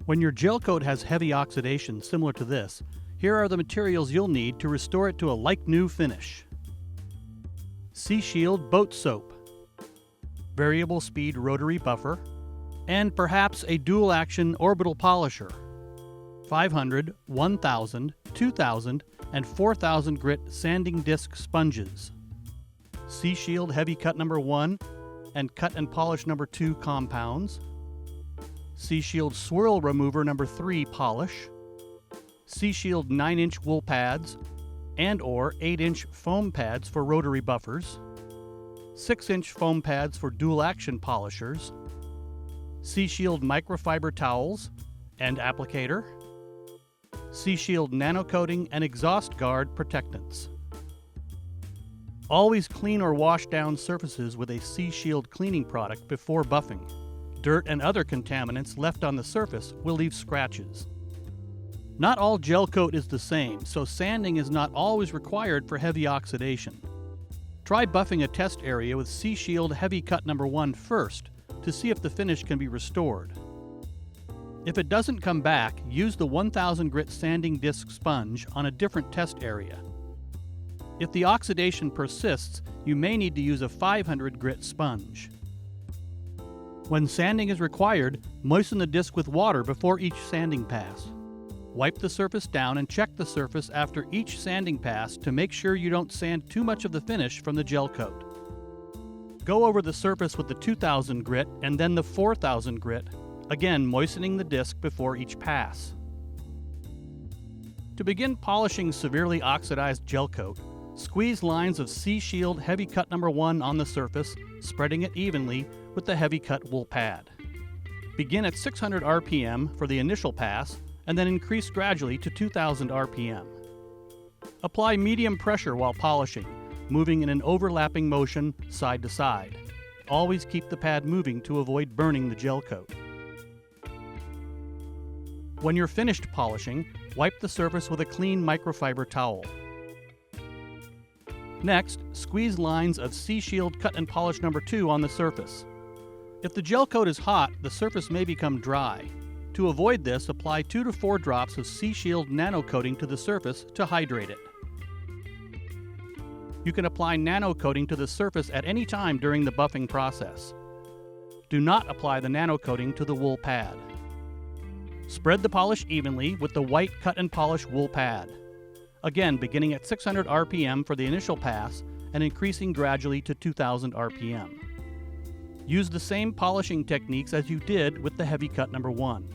When your gel coat has heavy oxidation similar to this, here are the materials you'll need to restore it to a like-new finish. Sea Shield boat soap, variable speed rotary buffer, and perhaps a dual-action orbital polisher. 500, 1000, 2000, and 4000 grit sanding disc sponges. Sea Shield Heavy Cut No. 1 and Cut and Polish No. 2 compounds. Sea Shield Swirl Remover No. 3 polish. Sea Shield 9-inch wool pads and or 8-inch foam pads for rotary buffers. 6-inch foam pads for dual-action polishers. Sea Shield microfiber towels and applicator. Sea Shield nano coating and exhaust guard protectants. Always clean or wash down surfaces with a Sea Shield cleaning product before buffing. Dirt and other contaminants left on the surface will leave scratches. Not all gel coat is the same, so sanding is not always required for heavy oxidation. Try buffing a test area with Sea Shield Heavy Cut No. 1 first to see if the finish can be restored. If it doesn't come back, use the 1000 grit sanding disc sponge on a different test area. If the oxidation persists, you may need to use a 500 grit sponge. When sanding is required, moisten the disc with water before each sanding pass. Wipe the surface down and check the surface after each sanding pass to make sure you don't sand too much of the finish from the gel coat. Go over the surface with the 2000 grit and then the 4000 grit, again moistening the disc before each pass. To begin polishing severely oxidized gel coat, squeeze lines of Sea Shield Heavy Cut No. 1 on the surface, spreading it evenly with the heavy cut wool pad. Begin at 600 RPM for the initial pass and then increase gradually to 2000 RPM. Apply medium pressure while polishing, moving in an overlapping motion side to side. Always keep the pad moving to avoid burning the gel coat. When you're finished polishing, wipe the surface with a clean microfiber towel. Next, squeeze lines of Sea Shield Cut and Polish No. 2 on the surface. If the gel coat is hot, the surface may become dry. To avoid this, apply 2 to 4 drops of Sea Shield nano coating to the surface to hydrate it. You can apply nano coating to the surface at any time during the buffing process. Do not apply the nano coating to the wool pad. Spread the polish evenly with the white cut and polish wool pad. Again, beginning at 600 RPM for the initial pass and increasing gradually to 2000 RPM. Use the same polishing techniques as you did with the Heavy Cut No. 1.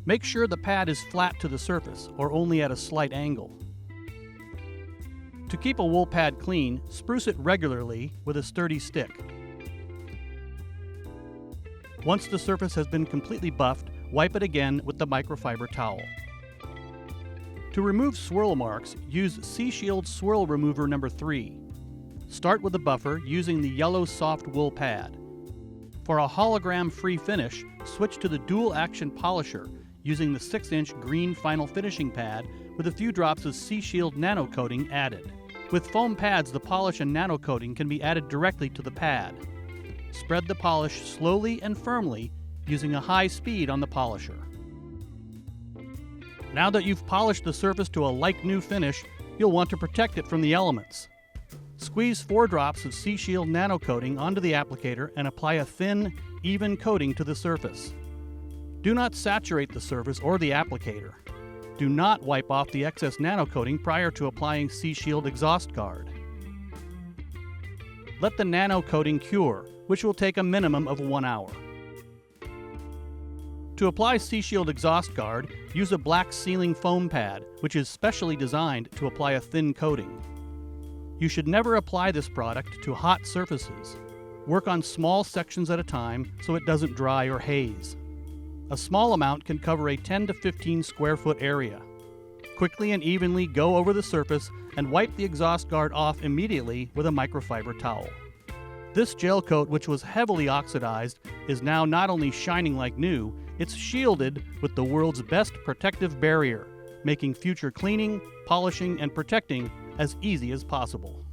Make sure the pad is flat to the surface or only at a slight angle. To keep a wool pad clean, spruce it regularly with a sturdy stick. Once the surface has been completely buffed, wipe it again with the microfiber towel. To remove swirl marks, use Sea Shield Swirl Remover No. 3. Start with the buffer using the yellow soft wool pad. For a hologram-free finish, switch to the dual-action polisher using the 6-inch green final finishing pad with a few drops of Sea Shield nano coating added. With foam pads, the polish and nano coating can be added directly to the pad. Spread the polish slowly and firmly using a high speed on the polisher. Now that you've polished the surface to a like-new finish, you'll want to protect it from the elements. Squeeze 4 drops of Sea Shield nano coating onto the applicator and apply a thin, even coating to the surface. Do not saturate the surface or the applicator. Do not wipe off the excess nano coating prior to applying Sea Shield exhaust guard. Let the nano coating cure, which will take a minimum of 1 hour. To apply Sea Shield exhaust guard, use a black sealing foam pad, which is specially designed to apply a thin coating. You should never apply this product to hot surfaces. Work on small sections at a time so it doesn't dry or haze. A small amount can cover a 10 to 15 square foot area. Quickly and evenly go over the surface and wipe the exhaust guard off immediately with a microfiber towel. This gel coat, which was heavily oxidized, is now not only shining like new, it's shielded with the world's best protective barrier, making future cleaning, polishing, and protecting as easy as possible.